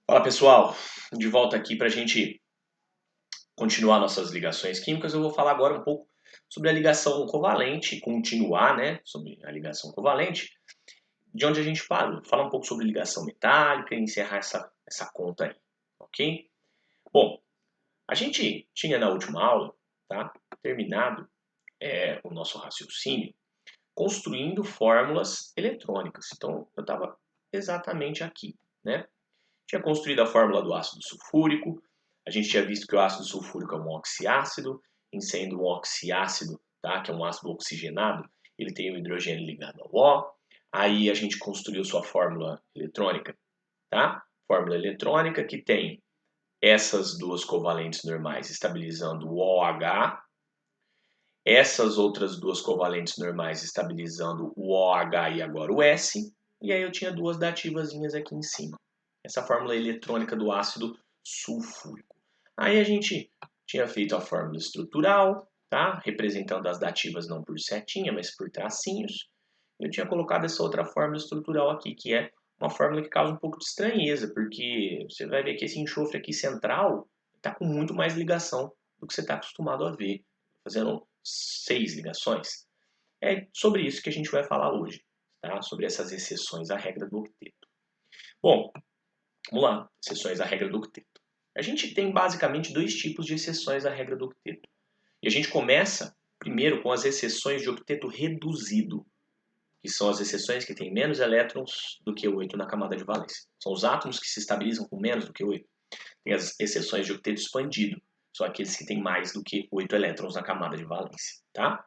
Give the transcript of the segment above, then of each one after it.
Fala pessoal, de volta aqui para a gente continuar nossas ligações químicas. Eu vou falar agora um pouco sobre a ligação covalente, continuar, né, sobre a ligação covalente, de onde a gente parou. Falar um pouco sobre ligação metálica e encerrar essa conta aí, ok? Bom, a gente tinha na última aula, tá, terminado o nosso raciocínio construindo fórmulas eletrônicas. Então, eu estava exatamente aqui, né? Tinha construído a fórmula do ácido sulfúrico, a gente tinha visto que o ácido sulfúrico é um oxiácido, em sendo um oxiácido, tá, que é um ácido oxigenado, ele tem o hidrogênio ligado ao O. Aí a gente construiu sua fórmula eletrônica, tá? Fórmula eletrônica que tem essas duas covalentes normais estabilizando o OH, essas outras duas covalentes normais estabilizando o OH e agora o S, e aí eu tinha duas dativazinhas aqui em cima. Essa fórmula eletrônica do ácido sulfúrico. Aí a gente tinha feito a fórmula estrutural, tá? Representando as dativas não por setinha, mas por tracinhos. Eu tinha colocado essa outra fórmula estrutural aqui, que é uma fórmula que causa um pouco de estranheza, porque você vai ver que esse enxofre aqui central está com muito mais ligação do que você está acostumado a ver, fazendo 6 ligações. É sobre isso que a gente vai falar hoje, tá? Sobre essas exceções à regra do octeto. Bom, vamos lá, exceções à regra do octeto. A gente tem basicamente dois tipos de exceções à regra do octeto. E a gente começa primeiro com as exceções de octeto reduzido, que são as exceções que têm menos elétrons do que 8 na camada de valência. São os átomos que se estabilizam com menos do que 8. Tem as exceções de octeto expandido, são aqueles que têm mais do que 8 elétrons na camada de valência, tá?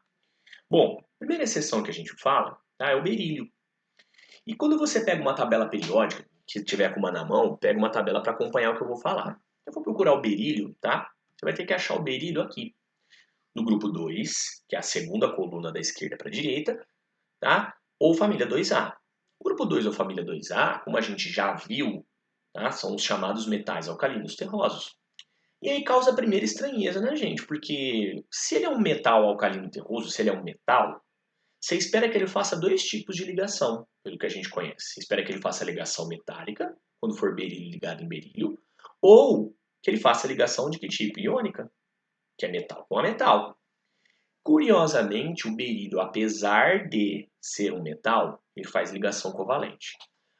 Bom, a primeira exceção que a gente fala, tá, é o berílio. E quando você pega uma tabela periódica, que tiver com uma na mão, pega uma tabela para acompanhar o que eu vou falar. Eu vou procurar o berílio, tá? Você vai ter que achar o berílio aqui, no grupo 2, que é a segunda coluna da esquerda para a direita, tá? Ou família 2A. O grupo 2 ou família 2A, como a gente já viu, tá? São os chamados metais alcalinos terrosos. E aí causa a primeira estranheza na gente, porque se ele é um metal alcalino terroso, se ele é um metal, você espera que ele faça dois tipos de ligação, pelo que a gente conhece. Você espera que ele faça a ligação metálica, quando for berílio ligado em berílio, ou que ele faça a ligação de que tipo? Iônica, que é metal com a metal. Curiosamente, o berílio, apesar de ser um metal, ele faz ligação covalente.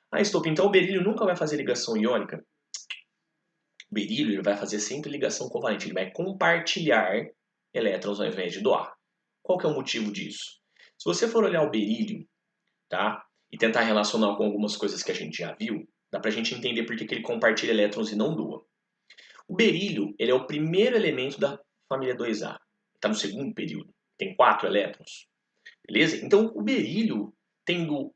Ah, Stop, então o berílio nunca vai fazer ligação iônica? O berílio ele vai fazer sempre ligação covalente, ele vai compartilhar elétrons ao invés de doar. Qual que é o motivo disso? Se você for olhar o berílio, tá, e tentar relacionar com algumas coisas que a gente já viu, dá pra gente entender por que ele compartilha elétrons e não doa. O berílio ele é o primeiro elemento da família 2A. Está no segundo período. Tem 4 elétrons. Beleza? Então, o berílio, tendo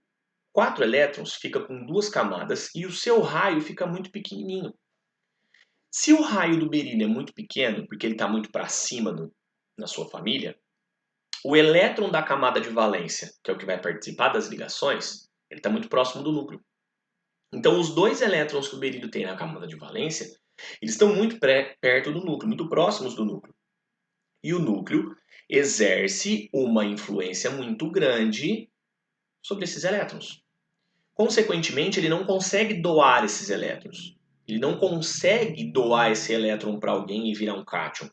4 elétrons, fica com duas camadas e o seu raio fica muito pequenininho. Se o raio do berílio é muito pequeno, porque ele está muito para cima na sua família, o elétron da camada de valência, que é o que vai participar das ligações, ele está muito próximo do núcleo. Então, os dois elétrons que o berílio tem na camada de valência, eles estão muito perto do núcleo, muito próximos do núcleo. E o núcleo exerce uma influência muito grande sobre esses elétrons. Consequentemente, ele não consegue doar esses elétrons. Ele não consegue doar esse elétron para alguém e virar um cátion.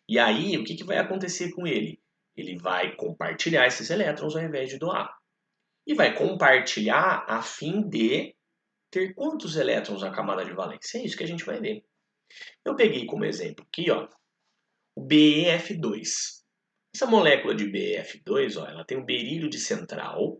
E aí, o que vai acontecer com ele? Ele vai compartilhar esses elétrons ao invés de doar. E vai compartilhar a fim de ter quantos elétrons na camada de valência? É isso que a gente vai ver. Eu peguei como exemplo aqui, ó, o BeF2. Essa molécula de BeF2, ó, ela tem um berílio de central,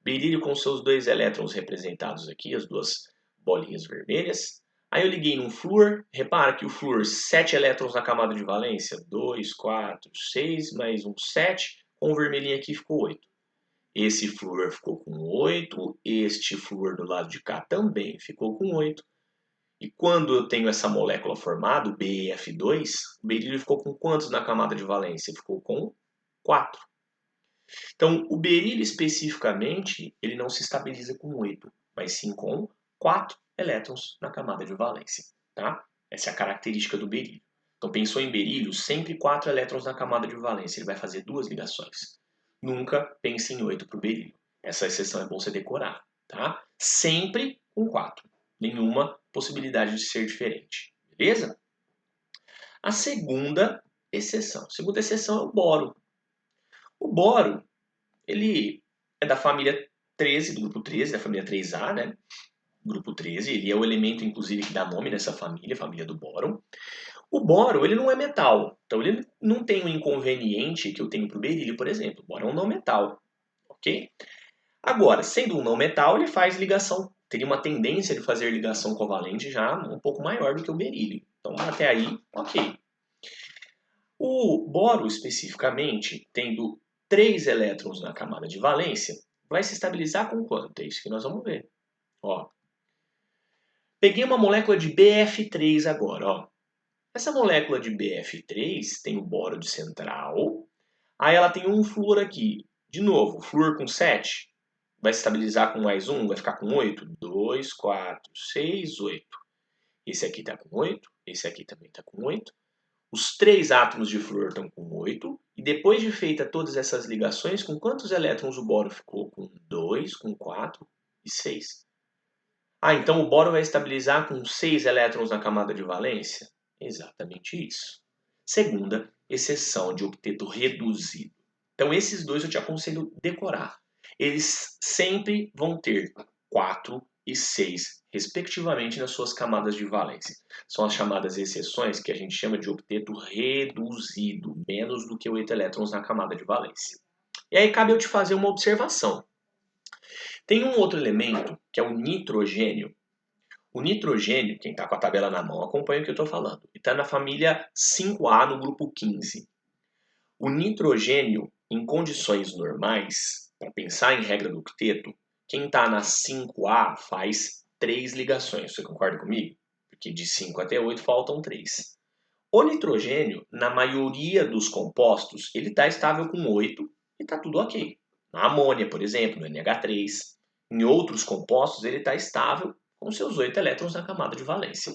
berílio com seus dois elétrons representados aqui, as duas bolinhas vermelhas. Aí eu liguei num flúor, repara que o flúor, 7 elétrons na camada de valência, 2, 4, 6, mais um 7, com o vermelhinho aqui ficou 8. Esse flúor ficou com 8, este flúor do lado de cá também ficou com 8. E quando eu tenho essa molécula formada, o BeF2, o berílio ficou com quantos na camada de valência? Ficou com 4. Então, o berílio especificamente, ele não se estabiliza com 8, mas sim com 4 elétrons na camada de valência. Tá? Essa é a característica do berílio. Então, pensou em berílio, sempre 4 elétrons na camada de valência. Ele vai fazer duas ligações. Nunca pense em 8 para o berílio. Essa exceção é bom você decorar. Tá? Sempre com 4. Nenhuma possibilidade de ser diferente. Beleza? A segunda exceção. A segunda exceção é o boro. O boro, ele é da família 13, do grupo 13, da família 3A, né? Grupo 13, ele é o elemento, inclusive, que dá nome nessa família, a família do bóron. O boro, ele não é metal, então ele não tem o inconveniente que eu tenho para o berílio, por exemplo. O boro é um não metal, ok? Agora, sendo um não metal, ele faz ligação, teria uma tendência de fazer ligação covalente já um pouco maior do que o berílio. Então, até aí, ok. O boro, especificamente, tendo 3 elétrons na camada de valência, vai se estabilizar com quanto? É isso que nós vamos ver. Ó, peguei uma molécula de BF3 agora, ó. Essa molécula de BF3 tem o boro de central, aí ela tem um flúor aqui. De novo, flúor com 7, vai se estabilizar com mais um, vai ficar com 8. 2, 4, 6, 8. Esse aqui está com 8, esse aqui também está com 8. Os 3 átomos de flúor estão com 8. E depois de feita todas essas ligações, com quantos elétrons o boro ficou? Com 2, com 4 e 6. Ah, então o boro vai estabilizar com 6 elétrons na camada de valência? Exatamente isso. Segunda, exceção de octeto reduzido. Então esses dois eu te aconselho decorar. Eles sempre vão ter 4 e 6, respectivamente, nas suas camadas de valência. São as chamadas exceções que a gente chama de octeto reduzido, menos do que 8 elétrons na camada de valência. E aí cabe eu te fazer uma observação. Tem um outro elemento, que é o nitrogênio. O nitrogênio, quem está com a tabela na mão, acompanha o que eu estou falando. E está na família 5A, no grupo 15. O nitrogênio, em condições normais, para pensar em regra do octeto, quem está na 5A faz 3 ligações. Você concorda comigo? Porque de 5 até 8 faltam 3. O nitrogênio, na maioria dos compostos, ele está estável com 8 e está tudo ok. Na amônia, por exemplo, no NH3. Em outros compostos, ele está estável com seus 8 elétrons na camada de valência.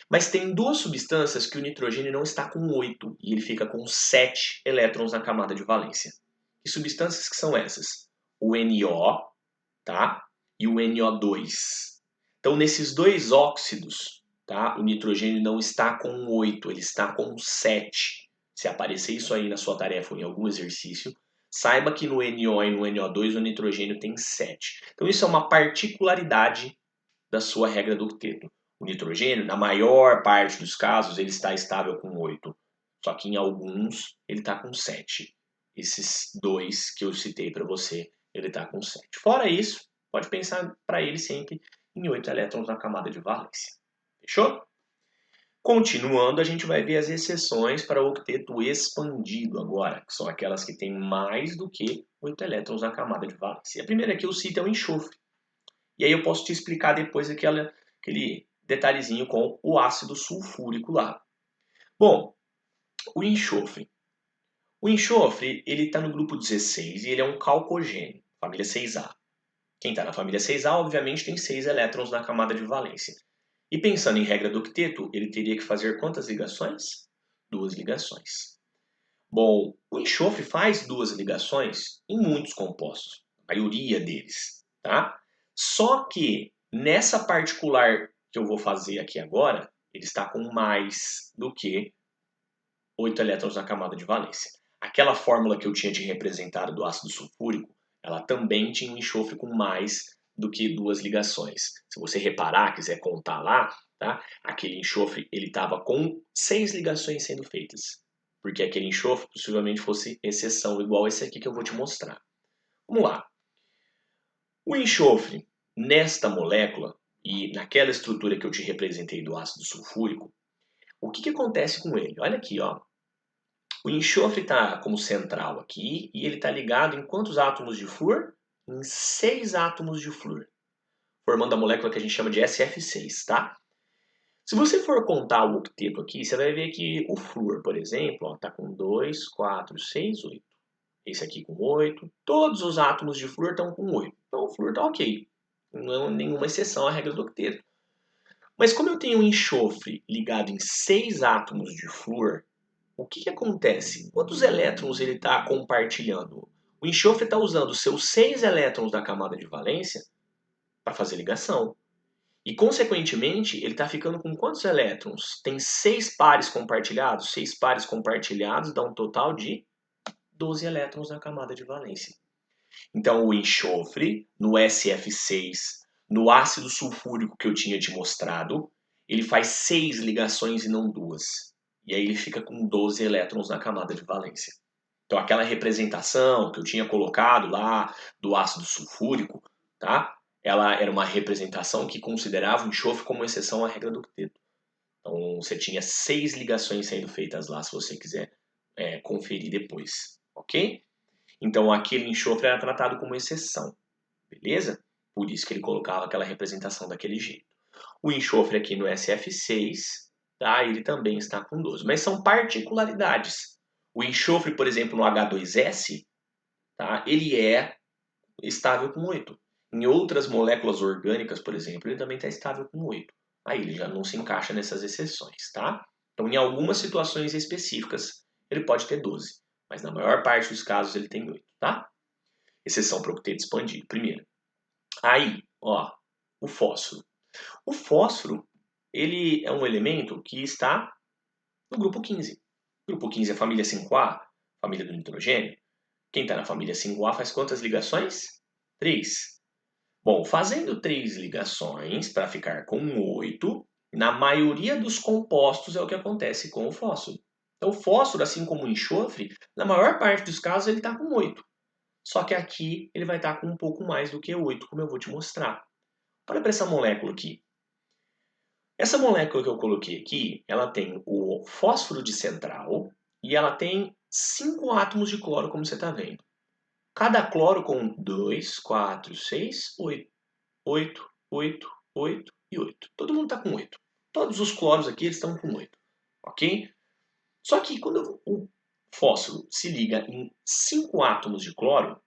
Mas tem duas substâncias que o nitrogênio não está com 8 e ele fica com 7 elétrons na camada de valência. Que substâncias que são essas? O NO, tá? E o NO2. Então, nesses dois óxidos, tá? O nitrogênio não está com 8, ele está com 7. Se aparecer isso aí na sua tarefa ou em algum exercício, saiba que no NO e no NO2 o nitrogênio tem 7. Então, isso é uma particularidade da sua regra do octeto. O nitrogênio, na maior parte dos casos, ele está estável com 8. Só que em alguns, ele está com 7. Esses dois que eu citei para você, ele está com 7. Fora isso, pode pensar para ele sempre em 8 elétrons na camada de valência. Fechou? Continuando, a gente vai ver as exceções para o octeto expandido agora, que são aquelas que têm mais do que 8 elétrons na camada de valência. A primeira que eu cito é o enxofre. E aí eu posso te explicar depois aquele detalhezinho com o ácido sulfúrico lá. Bom, o enxofre. O enxofre, ele está no grupo 16 e ele é um calcogênio, família 6A. Quem está na família 6A, obviamente, tem 6 elétrons na camada de valência. E pensando em regra do octeto, ele teria que fazer quantas ligações? 2 ligações. Bom, o enxofre faz 2 ligações em muitos compostos, a maioria deles, tá? Só que nessa particular que eu vou fazer aqui agora, ele está com mais do que 8 elétrons na camada de valência. Aquela fórmula que eu tinha te representado do ácido sulfúrico, ela também tinha um enxofre com mais do que 2 ligações. Se você reparar, quiser contar lá, tá? Aquele enxofre ele estava com 6 ligações sendo feitas. Porque aquele enxofre possivelmente fosse exceção, igual esse aqui que eu vou te mostrar. Vamos lá. O enxofre, nesta molécula e naquela estrutura que eu te representei do ácido sulfúrico, o que acontece com ele? Olha aqui, ó. O enxofre está como central aqui e ele está ligado em quantos átomos de flúor? Em 6 átomos de flúor, formando a molécula que a gente chama de SF6, tá? Se você for contar o octeto aqui, você vai ver que o flúor, por exemplo, está com 2, 4, 6, 8. Esse aqui com 8. Todos os átomos de flúor estão com 8. Então o flúor está ok. Não é nenhuma exceção à regra do octeto. Mas como eu tenho um enxofre ligado em 6 átomos de flúor, o que acontece? Quantos elétrons ele está compartilhando? O enxofre está usando seus 6 elétrons da camada de valência para fazer ligação. E, consequentemente, ele está ficando com quantos elétrons? Tem 6 pares compartilhados? 6 pares compartilhados dá um total de 12 elétrons na camada de valência. Então, o enxofre, no SF6, no ácido sulfúrico que eu tinha te mostrado, ele faz 6 ligações e não 2. E aí ele fica com 12 elétrons na camada de valência. Então, aquela representação que eu tinha colocado lá do ácido sulfúrico, tá? Ela era uma representação que considerava o enxofre como exceção à regra do octeto. Então, você tinha 6 ligações sendo feitas lá, se você quiser conferir depois, ok? Então, aquele enxofre era tratado como exceção, beleza? Por isso que ele colocava aquela representação daquele jeito. O enxofre aqui no SF6, tá? Ele também está com 12, mas são particularidades. O enxofre, por exemplo, no H2S, tá? Ele é estável com 8. Em outras moléculas orgânicas, por exemplo, ele também está estável com 8. Aí ele já não se encaixa nessas exceções, tá? Então, em algumas situações específicas, ele pode ter 12, mas na maior parte dos casos ele tem 8, tá? Exceção para o octeto expandido, primeiro. Aí, ó, o fósforo. O fósforo, ele é um elemento que está no grupo 15. O grupo 15 é a família 5A, família do nitrogênio. Quem está na família 5A faz quantas ligações? 3. Bom, fazendo 3 ligações para ficar com 8, na maioria dos compostos é o que acontece com o fósforo. Então, o fósforo, assim como o enxofre, na maior parte dos casos ele está com 8. Só que aqui ele vai estar com um pouco mais do que 8, como eu vou te mostrar. Olha para essa molécula aqui. Essa molécula que eu coloquei aqui, ela tem o fósforo de central e ela tem 5 átomos de cloro, como você está vendo. Cada cloro com 2, 4, 6, 8. 8, 8, 8 e 8. Todo mundo está com 8. Todos os cloros aqui eles estão com 8. Ok? Só que quando o fósforo se liga em 5 átomos de cloro,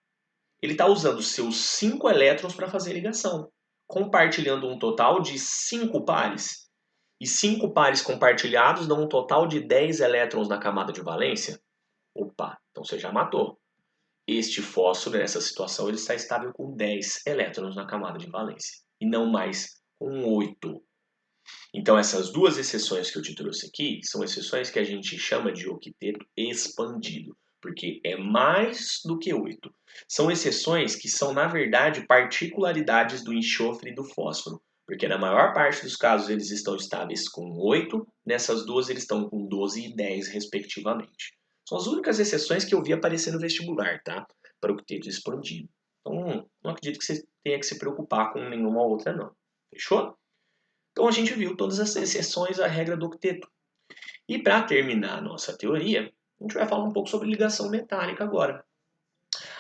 ele está usando seus 5 elétrons para fazer a ligação, compartilhando um total de 5 pares. E 5 pares compartilhados dão um total de 10 elétrons na camada de valência. Opa, então você já matou. Este fósforo, nessa situação, ele está estável com 10 elétrons na camada de valência, e não mais com 8. Então, essas duas exceções que eu te trouxe aqui são exceções que a gente chama de octeto expandido, porque é mais do que 8. São exceções que são, na verdade, particularidades do enxofre e do fósforo, porque na maior parte dos casos eles estão estáveis com 8, nessas duas eles estão com 12 e 10, respectivamente. São as únicas exceções que eu vi aparecer no vestibular, tá? Para o octeto expandido. Então, não acredito que você tenha que se preocupar com nenhuma outra, não. Fechou? Então, a gente viu todas as exceções à regra do octeto. E para terminar a nossa teoria, a gente vai falar um pouco sobre ligação metálica agora.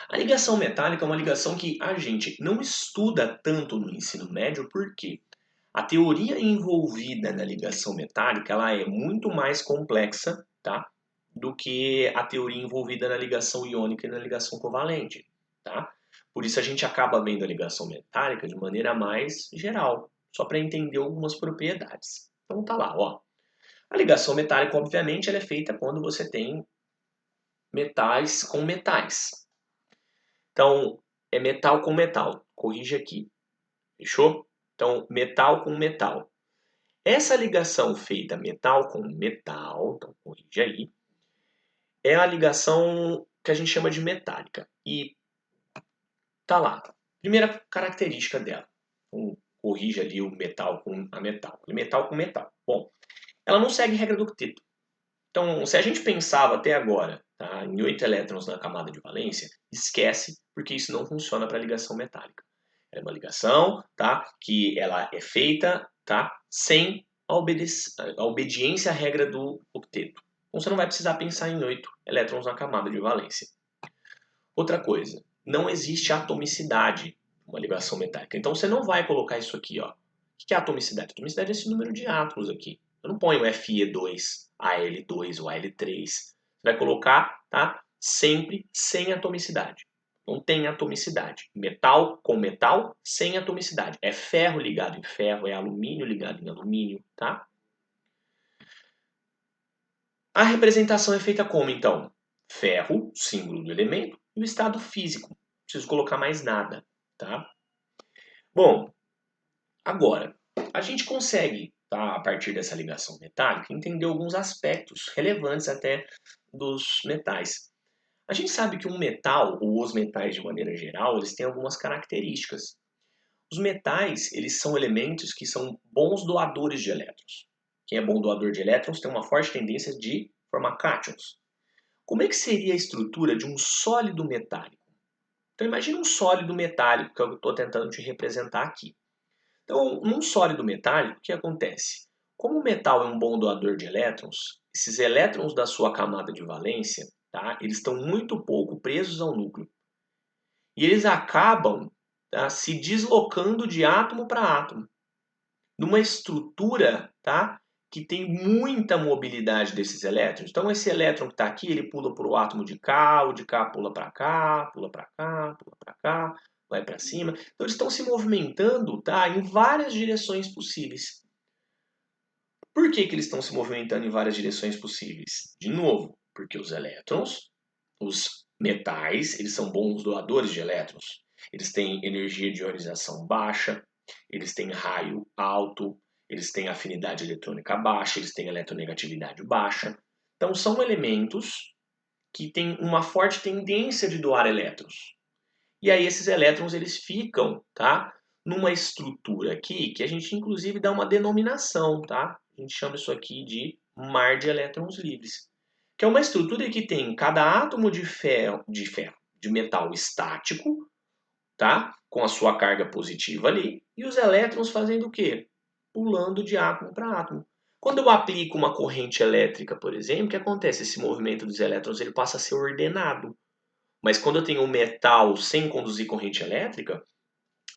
A ligação metálica é uma ligação que a gente não estuda tanto no ensino médio, porque a teoria envolvida na ligação metálica ela é muito mais complexa, tá? Do que a teoria envolvida na ligação iônica e na ligação covalente, tá? Por isso a gente acaba vendo a ligação metálica de maneira mais geral, só para entender algumas propriedades. Então tá lá, ó. A ligação metálica, obviamente, ela é feita quando você tem metais com metais. Então, é metal com metal. Corrige aqui. Fechou? Então, metal com metal. Essa ligação feita metal com metal, então corrige aí, é a ligação que a gente chama de metálica. E tá lá. Primeira característica dela. Então, corrige ali o metal com a metal. Metal com metal. Bom, ela não segue regra do octeto. Então, se a gente pensava até agora tá, em 8 elétrons na camada de valência, esquece, porque isso não funciona para ligação metálica. É uma ligação tá, que ela é feita tá, sem a obediência à regra do octeto. Então, você não vai precisar pensar em 8 elétrons na camada de valência. Outra coisa, não existe atomicidade numa ligação metálica. Então, você não vai colocar isso aqui. Ó. O que é atomicidade? Atomicidade é esse número de átomos aqui. Eu não ponho Fe2, Al2 ou Al3. Você vai colocar tá, sempre sem atomicidade. Não tem atomicidade. Metal com metal, sem atomicidade. É ferro ligado em ferro, é alumínio ligado em alumínio, tá? A representação é feita como, então? Ferro, símbolo do elemento, e o estado físico. Não preciso colocar mais nada, tá? Bom, agora, a gente consegue, tá, a partir dessa ligação metálica, entender alguns aspectos relevantes até dos metais. A gente sabe que um metal, ou os metais de maneira geral, eles têm algumas características. Os metais, eles são elementos que são bons doadores de elétrons. Quem é bom doador de elétrons tem uma forte tendência de formar cátions. Como é que seria a estrutura de um sólido metálico? Então imagine um sólido metálico, que eu estou tentando te representar aqui. Então, num sólido metálico, o que acontece? Como o metal é um bom doador de elétrons, esses elétrons da sua camada de valência, tá, eles estão muito pouco presos ao núcleo. E eles acabam, tá, se deslocando de átomo para átomo, numa estrutura, tá, que tem muita mobilidade desses elétrons. Então esse elétron que está aqui, ele pula para o átomo de cá, o de cá pula para cá, pula para cá, pula para cá, vai para cima. Então eles estão se movimentando, tá, em várias direções possíveis. Por que eles estão se movimentando em várias direções possíveis? De novo, porque os elétrons, os metais, eles são bons doadores de elétrons. Eles têm energia de ionização baixa, eles têm raio alto, eles têm afinidade eletrônica baixa, eles têm eletronegatividade baixa. Então são elementos que têm uma forte tendência de doar elétrons. E aí esses elétrons eles ficam, tá, numa estrutura aqui que a gente inclusive dá uma denominação, tá? A gente chama isso aqui de mar de elétrons livres, que é uma estrutura que tem cada átomo de metal estático, tá? Com a sua carga positiva ali, e os elétrons fazendo o quê? Pulando de átomo para átomo. Quando eu aplico uma corrente elétrica, por exemplo, o que acontece? Esse movimento dos elétrons ele passa a ser ordenado. Mas quando eu tenho um metal sem conduzir corrente elétrica,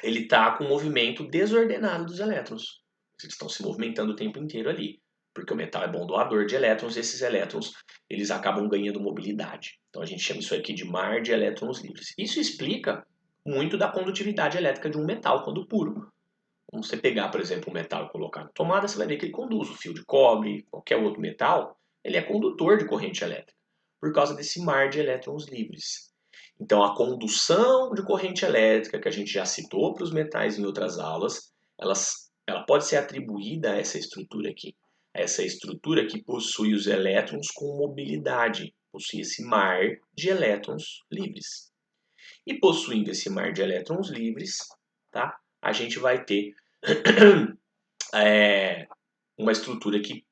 ele está com o movimento desordenado dos elétrons. Eles estão se movimentando o tempo inteiro ali. Porque o metal é bom doador de elétrons, e esses elétrons eles acabam ganhando mobilidade. Então a gente chama isso aqui de mar de elétrons livres. Isso explica muito da condutividade elétrica de um metal quando puro. Quando você pegar, por exemplo, um metal e colocar na tomada, você vai ver que ele conduz. O fio de cobre, qualquer outro metal, ele é condutor de corrente elétrica, por causa desse mar de elétrons livres. Então, a condução de corrente elétrica, que a gente já citou para os metais em outras aulas, ela pode ser atribuída a essa estrutura aqui. Essa estrutura que possui os elétrons com mobilidade, possui esse mar de elétrons livres. E possuindo esse mar de elétrons livres, tá, a gente vai ter uma estrutura que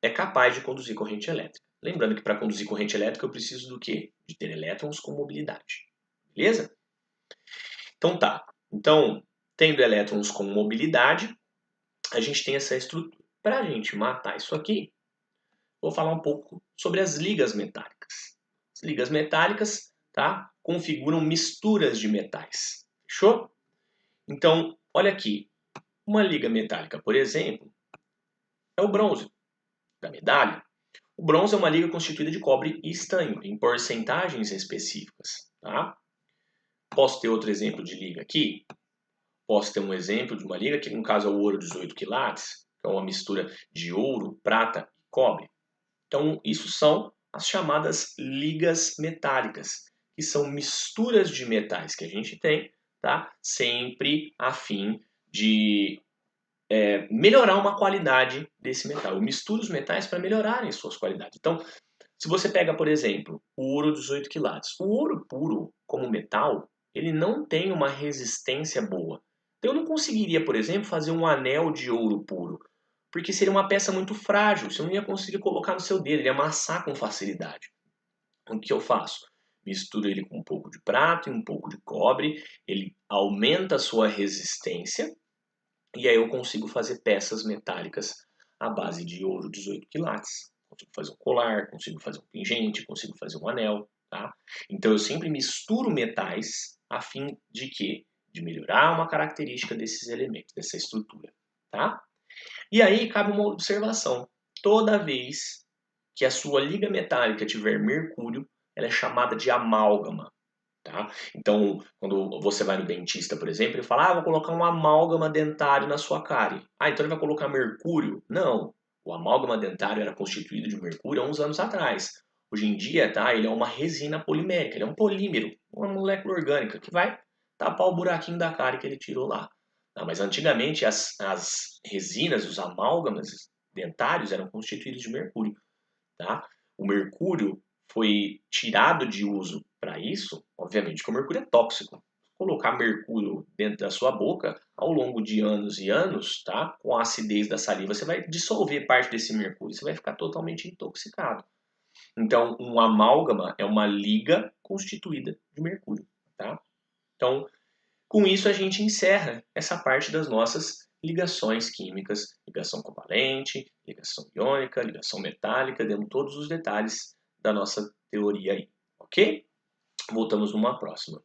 é capaz de conduzir corrente elétrica. Lembrando que para conduzir corrente elétrica eu preciso do quê? De ter elétrons com mobilidade. Beleza? Então tá. Então, tendo elétrons com mobilidade, a gente tem essa estrutura. Para a gente matar isso aqui, vou falar um pouco sobre as ligas metálicas. As ligas metálicas, tá, configuram misturas de metais. Fechou? Então, olha aqui. Uma liga metálica, por exemplo, é o bronze da medalha. O bronze é uma liga constituída de cobre e estanho, em porcentagens específicas. Tá? Posso ter outro exemplo de liga aqui? Posso ter um exemplo de uma liga que, no caso, é o ouro 18 quilates, que é uma mistura de ouro, prata e cobre. Então, isso são as chamadas ligas metálicas, que são misturas de metais que a gente tem, tá? Sempre a fim de melhorar uma qualidade desse metal. Eu misturo os metais para melhorarem suas qualidades. Então, se você pega, por exemplo, o ouro 18 quilates, o ouro puro, como metal, ele não tem uma resistência boa. Então, eu não conseguiria, por exemplo, fazer um anel de ouro puro, porque seria uma peça muito frágil, você não ia conseguir colocar no seu dedo, ele ia amassar com facilidade. O que eu faço? Misturo ele com um pouco de prata e um pouco de cobre, ele aumenta a sua resistência, e aí eu consigo fazer peças metálicas à base de ouro 18 quilates. Consigo fazer um colar, consigo fazer um pingente, consigo fazer um anel, tá? Então eu sempre misturo metais a fim de quê? De melhorar uma característica desses elementos, dessa estrutura, tá? E aí cabe uma observação. Toda vez que a sua liga metálica tiver mercúrio, ela é chamada de amálgama. Tá? Então, quando você vai no dentista, por exemplo, ele fala, vou colocar um amálgama dentário na sua cárie. Então ele vai colocar mercúrio? Não. O amálgama dentário era constituído de mercúrio há uns anos atrás. Hoje em dia, tá, ele é uma resina polimérica, ele é um polímero, uma molécula orgânica que vai tapar o buraquinho da cárie que ele tirou lá. Tá? Mas antigamente as resinas, os amálgamas dentários eram constituídos de mercúrio. Tá? O mercúrio foi tirado de uso para isso, obviamente que o mercúrio é tóxico. Colocar mercúrio dentro da sua boca, ao longo de anos e anos, tá? Com a acidez da saliva, você vai dissolver parte desse mercúrio, você vai ficar totalmente intoxicado. Então, um amálgama é uma liga constituída de mercúrio. Tá? Então, com isso a gente encerra essa parte das nossas ligações químicas, ligação covalente, ligação iônica, ligação metálica, dando todos os detalhes da nossa teoria aí, ok? Voltamos numa próxima.